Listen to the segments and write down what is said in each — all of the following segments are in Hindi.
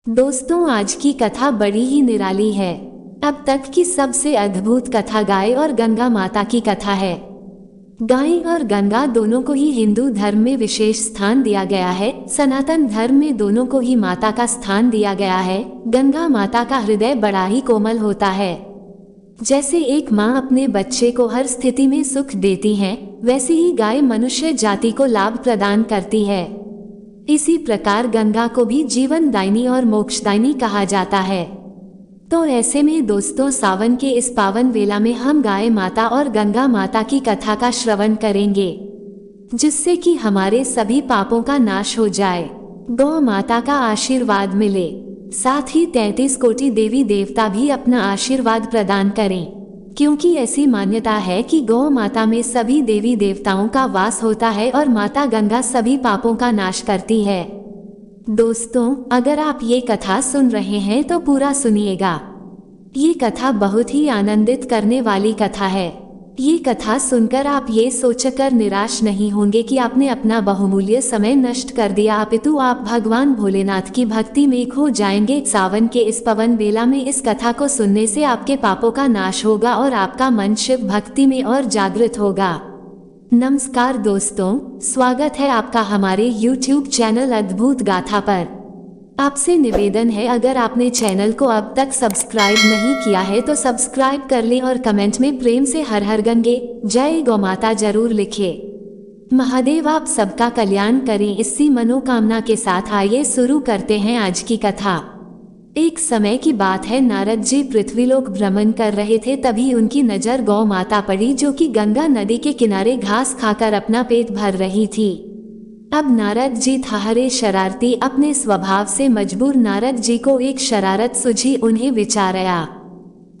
दोस्तों, आज की कथा बड़ी ही निराली है। अब तक की सबसे अद्भुत कथा गाय और गंगा माता की कथा है। गाय और गंगा दोनों को ही हिंदू धर्म में विशेष स्थान दिया गया है। सनातन धर्म में दोनों को ही माता का स्थान दिया गया है। गंगा माता का हृदय बड़ा ही कोमल होता है। जैसे एक माँ अपने बच्चे को हर स्थिति में सुख देती है, वैसे ही गाय मनुष्य जाति को लाभ प्रदान करती है। इसी प्रकार गंगा को भी जीवनदायिनी और मोक्षदायिनी कहा जाता है। तो ऐसे में दोस्तों, सावन के इस पावन वेला में हम गाय माता और गंगा माता की कथा का श्रवण करेंगे, जिससे कि हमारे सभी पापों का नाश हो जाए, गौ माता का आशीर्वाद मिले, साथ ही 33 कोटि देवी देवता भी अपना आशीर्वाद प्रदान करें, क्योंकि ऐसी मान्यता है कि गौ माता में सभी देवी देवताओं का वास होता है और माता गंगा सभी पापों का नाश करती है। दोस्तों, अगर आप ये कथा सुन रहे हैं तो पूरा सुनिएगा। ये कथा बहुत ही आनंदित करने वाली कथा है। ये कथा सुनकर आप ये सोचकर निराश नहीं होंगे कि आपने अपना बहुमूल्य समय नष्ट कर दिया, अपितु आप भगवान भोलेनाथ की भक्ति में खो जाएंगे। सावन के इस पवन बेला में इस कथा को सुनने से आपके पापों का नाश होगा और आपका मन शिव भक्ति में और जागृत होगा। नमस्कार दोस्तों, स्वागत है आपका हमारे YouTube चैनल अद्भुत गाथा पर। आपसे निवेदन है, अगर आपने चैनल को अब तक सब्सक्राइब नहीं किया है तो सब्सक्राइब कर लें और कमेंट में प्रेम से हर हर गंगे जय गौ माता जरूर लिखें। महादेव आप सबका कल्याण करें, इसी मनोकामना के साथ आइए शुरू करते हैं आज की कथा। एक समय की बात है, नारद जी पृथ्वीलोक भ्रमण कर रहे थे। तभी उनकी नजर गौ माता पड़ी, जो कि गंगा नदी के किनारे घास खाकर अपना पेट भर रही थी। अब नारद जी थाहरे शरारती, अपने स्वभाव से मजबूर नारद जी को एक शरारत सूझी। उन्हें विचार आया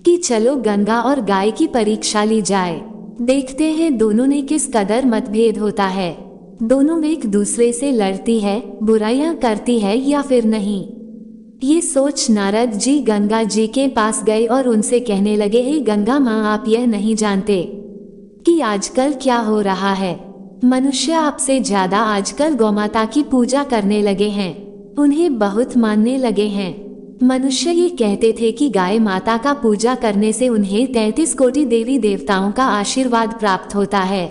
कि चलो गंगा और गाय की परीक्षा ली जाए, देखते हैं दोनों ने किस कदर मतभेद होता है। दोनों एक दूसरे से लड़ती है, बुराइयां करती है या फिर नहीं। ये सोच नारद जी गंगा जी के पास गए और उनसे कहने लगे, हे गंगा माँ, आप यह नहीं जानते कि आजकल क्या हो रहा है। मनुष्य आपसे ज्यादा आजकल गौमाता की पूजा करने लगे हैं, उन्हें बहुत मानने लगे हैं। मनुष्य ये कहते थे कि गाय माता का पूजा करने से उन्हें 33 कोटि देवी देवताओं का आशीर्वाद प्राप्त होता है।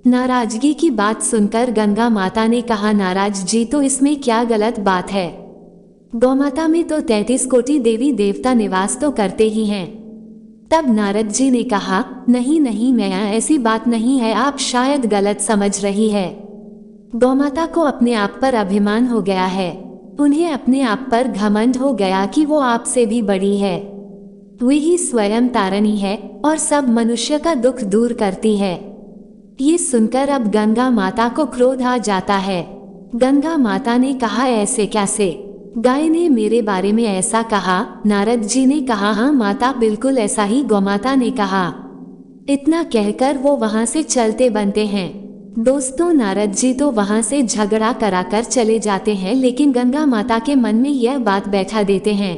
नाराजगी की बात सुनकर गंगा माता ने कहा, नाराज जी, तो इसमें क्या गलत बात है। गौमाता में तो 33 कोटि देवी देवता निवास तो करते ही हैं। तब नारद जी ने कहा, नहीं नहीं मैया, ऐसी बात नहीं है, आप शायद गलत समझ रही है। गौमाता को अपने आप पर अभिमान हो गया है। उन्हें अपने आप पर घमंड हो गया कि वो आपसे भी बड़ी है। वही स्वयं तारणी है और सब मनुष्य का दुख दूर करती है। ये सुनकर अब गंगा माता को क्रोध आ जाता है। गंगा माता ने कहा, ऐसे कैसे? गाय ने मेरे बारे में ऐसा कहा? नारद जी ने कहा, हाँ माता, बिल्कुल ऐसा ही गौमाता ने कहा। इतना कहकर वो वहां से चलते बनते हैं। दोस्तों, नारद जी तो वहां से झगड़ा कराकर चले जाते हैं, लेकिन गंगा माता के मन में यह बात बैठा देते हैं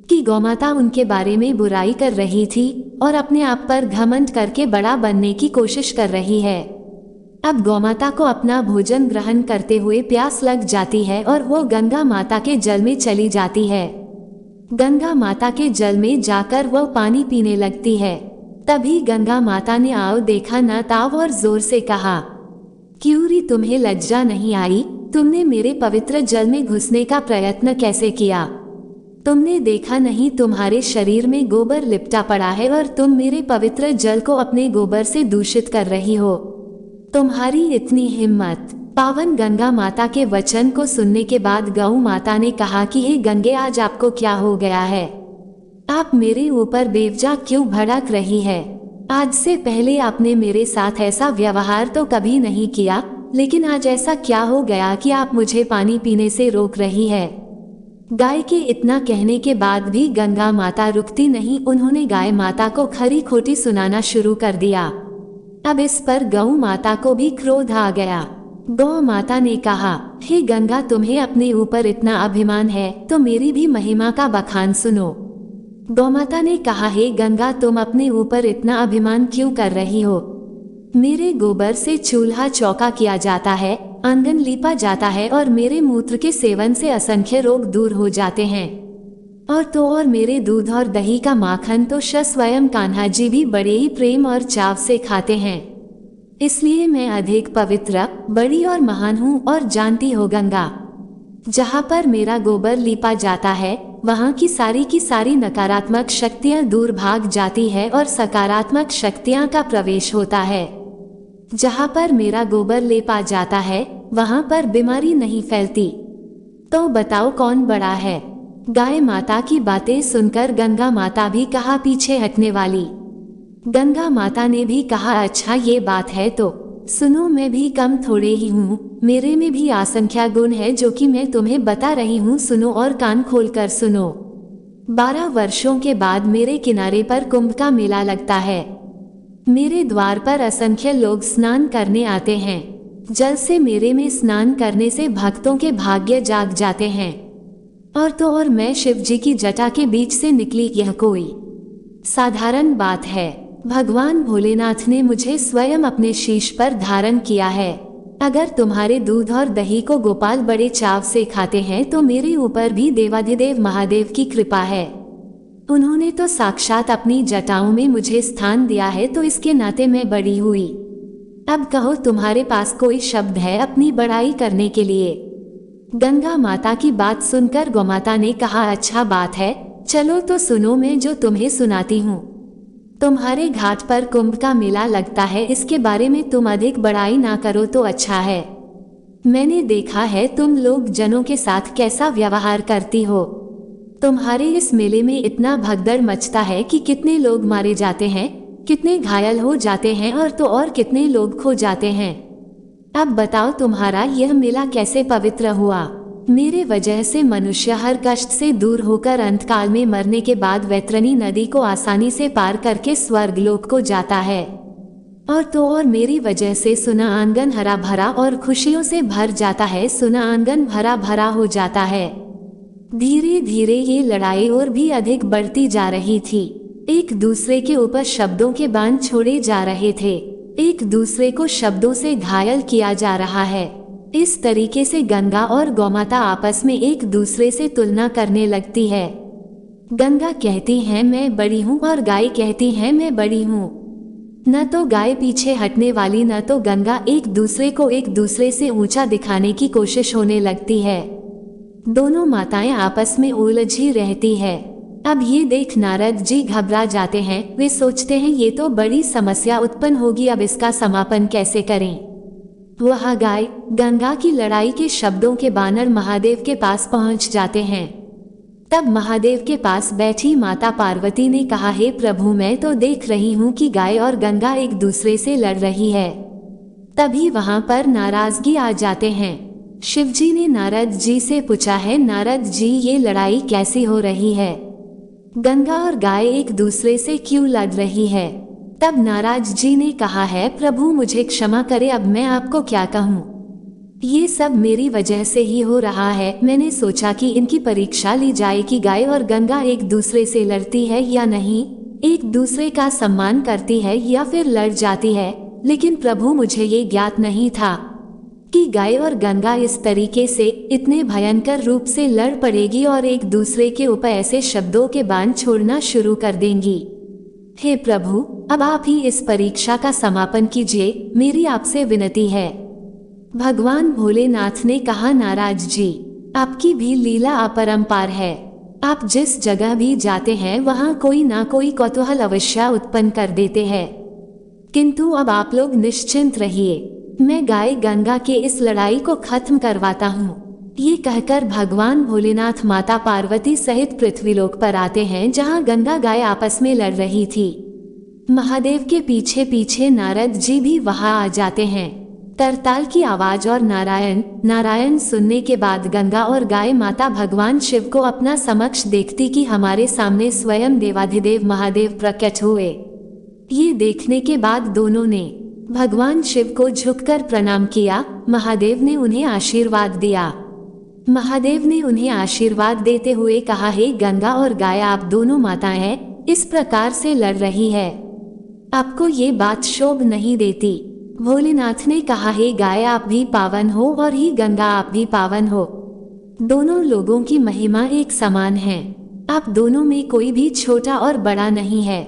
कि गौमाता उनके बारे में बुराई कर रही थी और अपने आप पर घमंड करके बड़ा बनने की कोशिश कर रही है। अब गौमाता को अपना भोजन ग्रहण करते हुए प्यास लग जाती है और वो गंगा माता के जल में चली जाती है। गंगा माता के जल में जाकर वो पानी पीने लगती है। तभी गंगा माता ने आओ देखा न ताव और जोर से कहा, क्यों री, तुम्हें लज्जा नहीं आई? तुमने मेरे पवित्र जल में घुसने का प्रयत्न कैसे किया? तुमने देखा नहीं तुम्हारे शरीर में गोबर लिपटा पड़ा है और तुम मेरे पवित्र जल को अपने गोबर से दूषित कर रही हो। तुम्हारी इतनी हिम्मत। पावन गंगा माता के वचन को सुनने के बाद गौ माता ने कहा कि हे गंगे, आज आपको क्या हो गया है? आप मेरे ऊपर बेवजह क्यों भड़क रही है? आज से पहले आपने मेरे साथ ऐसा व्यवहार तो कभी नहीं किया, लेकिन आज ऐसा क्या हो गया कि आप मुझे पानी पीने से रोक रही है? गाय के इतना कहने के बाद भी गंगा माता रुकती नहीं। उन्होंने गाय माता को खरी खोटी सुनाना शुरू कर दिया। अब इस पर गौ माता को भी क्रोध आ गया। गौ माता ने कहा, हे गंगा, तुम्हें अपने ऊपर इतना अभिमान है तो मेरी भी महिमा का बखान सुनो। गौ माता ने कहा, हे गंगा, तुम अपने ऊपर इतना अभिमान क्यों कर रही हो? मेरे गोबर से चूल्हा चौका किया जाता है आंगन लीपा जाता है और मेरे मूत्र के सेवन से असंख्य रोग दूर हो जाते हैं। और मेरे दूध और दही का माखन तो स्वयं कान्हा जी भी बड़े ही प्रेम और चाव से खाते हैं। इसलिए मैं अधिक पवित्र, बड़ी और महान हूँ। और जानती हो गंगा, जहाँ पर मेरा गोबर लीपा जाता है वहाँ की सारी नकारात्मक शक्तियाँ दूर भाग जाती है और सकारात्मक शक्तियाँ का प्रवेश होता है। जहाँ पर मेरा गोबर लेपा जाता है वहाँ पर बीमारी नहीं फैलती। तो बताओ कौन बड़ा है? गाय माता की बातें सुनकर गंगा माता भी कहा पीछे हटने वाली। गंगा माता ने भी कहा, अच्छा ये बात है तो सुनो, मैं भी कम थोड़े ही हूँ, मेरे में भी असंख्य गुण है जो कि मैं तुम्हें बता रही हूँ। सुनो और कान खोलकर सुनो। 12 वर्षों के बाद मेरे किनारे पर कुंभ का मेला लगता है। मेरे द्वार पर असंख्य लोग स्नान करने आते हैं। जल से मेरे में स्नान करने से भक्तों के भाग्य जाग जाते हैं। और मैं शिव जी की जटा के बीच से निकली, यह कोई साधारण बात है। भगवान भोलेनाथ ने मुझे स्वयं अपने शीश पर धारण किया है। अगर तुम्हारे दूध और दही को गोपाल बड़े चाव से खाते हैं तो मेरे ऊपर भी देवाधिदेव महादेव की कृपा है। उन्होंने तो साक्षात अपनी जटाओं में मुझे स्थान दिया है, तो इसके नाते मैं बड़ी हुई। अब कहो, तुम्हारे पास कोई शब्द है अपनी बड़ाई करने के लिए? गंगा माता की बात सुनकर गौमाता ने कहा, अच्छा बात है, चलो तो सुनो, मैं जो तुम्हें सुनाती हूँ। तुम्हारे घाट पर कुंभ का मेला लगता है, इसके बारे में तुम अधिक बड़ाई ना करो तो अच्छा है। मैंने देखा है तुम लोग जनों के साथ कैसा व्यवहार करती हो। तुम्हारे इस मेले में इतना भगदड़ मचता है कि कितने लोग मारे जाते हैं, कितने घायल हो जाते हैं और कितने लोग खो जाते हैं। अब बताओ तुम्हारा यह मेला कैसे पवित्र हुआ? मेरे वजह से मनुष्य हर कष्ट से दूर होकर अंतकाल में मरने के बाद वैतरणी नदी को आसानी से पार करके स्वर्ग लोक को जाता है। और मेरी वजह से सुना आंगन हरा भरा और खुशियों से भर जाता है। सुना आंगन भरा भरा हो जाता है। धीरे धीरे ये लड़ाई और भी अधिक बढ़ती जा रही थी। एक दूसरे के ऊपर शब्दों के बाण छोड़े जा रहे थे। एक दूसरे को शब्दों से घायल किया जा रहा है। इस तरीके से गंगा और गौमाता आपस में एक दूसरे से तुलना करने लगती है। गंगा कहती है मैं बड़ी हूँ और गाय कहती है मैं बड़ी हूँ। न तो गाय पीछे हटने वाली, न तो गंगा। एक दूसरे को एक दूसरे से ऊंचा दिखाने की कोशिश होने लगती है। दोनों माताएं आपस में उलझी रहती है। अब ये देख नारद जी घबरा जाते हैं। वे सोचते हैं ये तो बड़ी समस्या उत्पन्न होगी, अब इसका समापन कैसे करें। वह गाय गंगा की लड़ाई के शब्दों के बानर महादेव के पास पहुंच जाते हैं। तब महादेव के पास बैठी माता पार्वती ने कहा, हे प्रभु, मैं तो देख रही हूँ कि गाय और गंगा एक दूसरे से लड़ रही है। तभी वहां पर नाराजगी आ जाते हैं। शिवजी ने नारद जी से पूछा है, नारद जी ये लड़ाई कैसी हो रही है? गंगा और गाय एक दूसरे से क्यों लड़ रही है? तब नारद जी ने कहा है, प्रभु मुझे क्षमा करे, अब मैं आपको क्या कहूँ। ये सब मेरी वजह से ही हो रहा है। मैंने सोचा कि इनकी परीक्षा ली जाए कि गाय और गंगा एक दूसरे से लड़ती है या नहीं, एक दूसरे का सम्मान करती है या फिर लड़ जाती है। लेकिन प्रभु मुझे ये ज्ञात नहीं था कि गाय और गंगा इस तरीके से इतने भयंकर रूप से लड़ पड़ेगी और एक दूसरे के ऊपर ऐसे शब्दों के बाण छोड़ना शुरू कर देंगी। हे प्रभु, अब आप ही इस परीक्षा का समापन कीजिए, मेरी आपसे विनती है। भगवान भोलेनाथ ने कहा, नारद जी, आपकी भी लीला अपरंपार है। आप जिस जगह भी जाते हैं वहाँ कोई ना कोई कौतूहल अवश्य उत्पन्न कर देते हैं। किंतु अब आप लोग निश्चिंत रहिए, मैं गाय गंगा के इस लड़ाई को खत्म करवाता हूँ। ये कहकर भगवान भोलेनाथ माता पार्वती सहित पृथ्वीलोक पर आते हैं, जहाँ गंगा गाय आपस में लड़ रही थी। महादेव के पीछे पीछे नारद जी भी वहाँ आ जाते हैं। करताल की आवाज और नारायण नारायण सुनने के बाद गंगा और गाय माता भगवान शिव को अपना समक्ष देखती कि हमारे सामने स्वयं देवाधिदेव महादेव प्रकट हुए। ये देखने के बाद दोनों ने भगवान शिव को झुककर प्रणाम किया। महादेव ने उन्हें आशीर्वाद दिया। महादेव ने उन्हें आशीर्वाद देते हुए कहा, हे गंगा और गाय, आप दोनों माताएं हैं, इस प्रकार से लड़ रही है, आपको ये बात शोभ नहीं देती। भोलेनाथ ने कहा, हे गाय आप भी पावन हो और ही गंगा आप भी पावन हो। दोनों लोगों की महिमा एक समान है। आप दोनों में कोई भी छोटा और बड़ा नहीं है।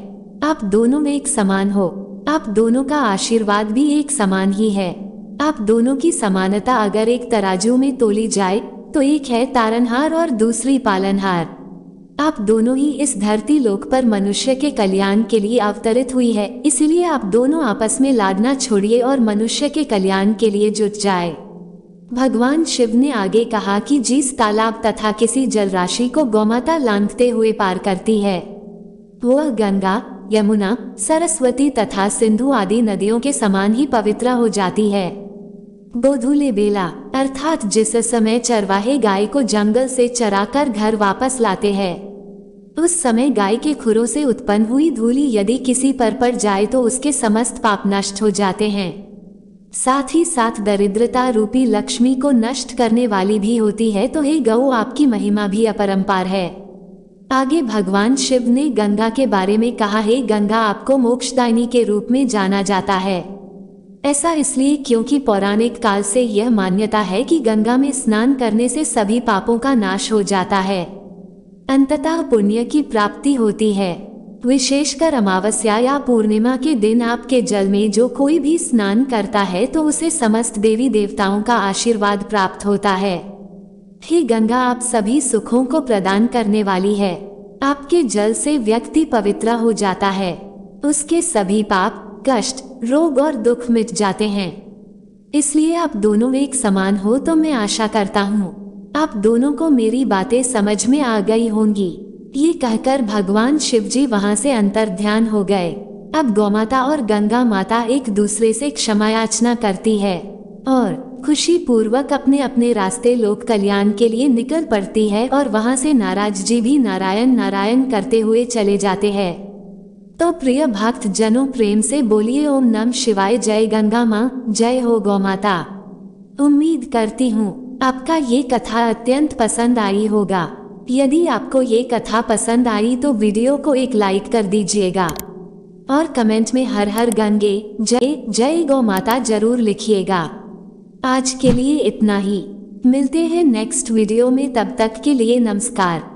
आप दोनों एक समान हो। आप दोनों का आशीर्वाद भी एक समान ही है। आप दोनों की समानता अगर एक तराजू में तोली जाए तो एक है तारनहार और दूसरी पालनहार। आप दोनों ही इस धरती लोक पर मनुष्य के कल्याण के लिए अवतरित हुई है, इसलिए आप दोनों आपस में लाडना छोड़िए और मनुष्य के कल्याण के लिए जुट जाए। भगवान शिव ने आगे कहा कि जिस तालाब तथा किसी जलराशि को गौमाता लांघते हुए पार करती है वह गंगा, यमुना, सरस्वती तथा सिंधु आदि नदियों के समान ही पवित्र हो जाती है। गोधूले बेला अर्थात जिस समय चरवाहे गाय को जंगल से चराकर घर वापस लाते हैं, उस समय गाय के खुरों से उत्पन्न हुई धूली यदि किसी पर पड़ जाए तो उसके समस्त पाप नष्ट हो जाते हैं। साथ ही साथ दरिद्रता रूपी लक्ष्मी को नष्ट करने वाली भी होती है। तो हे गौ आपकी महिमा भी अपरंपार है। आगे भगवान शिव ने गंगा के बारे में कहा, हे गंगा आपको मोक्षदायिनी के रूप में जाना जाता है। ऐसा इसलिए क्योंकि पौराणिक काल से यह मान्यता है कि गंगा में स्नान करने से सभी पापों का नाश हो जाता है, अंततः पुण्य की प्राप्ति होती है। विशेषकर अमावस्या या पूर्णिमा के दिन आपके जल में जो कोई भी स्नान करता है तो उसे समस्त देवी देवताओं का आशीर्वाद प्राप्त होता है। हे गंगा आप सभी सुखों को प्रदान करने वाली है। आपके जल से व्यक्ति पवित्र हो जाता है, उसके सभी पाप, कष्ट, रोग और दुख मिट जाते हैं। इसलिए आप दोनों एक समान हो तो मैं आशा करता हूँ आप दोनों को मेरी बातें समझ में आ गई होंगी। ये कहकर भगवान शिव जी वहां से अंतर ध्यान हो गए। अब गौमाता और गंगा माता एक दूसरे से क्षमा याचना करती है और खुशी पूर्वक अपने अपने रास्ते लोक कल्याण के लिए निकल पड़ती है और वहां से नाराज जी भी नारायण नारायण करते हुए चले जाते हैं। तो प्रिय भक्त जनों प्रेम से बोलिए ओम नमः शिवाय। जय गंगा माँ, जय हो गौ माता। उम्मीद करती हूँ आपका ये कथा अत्यंत पसंद आई होगा। यदि आपको ये कथा पसंद आई तो वीडियो को एक लाइक कर दीजिएगा और कमेंट में हर हर गंगे जय जय गौ माता जरूर लिखिएगा। आज के लिए इतना ही, मिलते हैं नेक्स्ट वीडियो में, तब तक के लिए नमस्कार।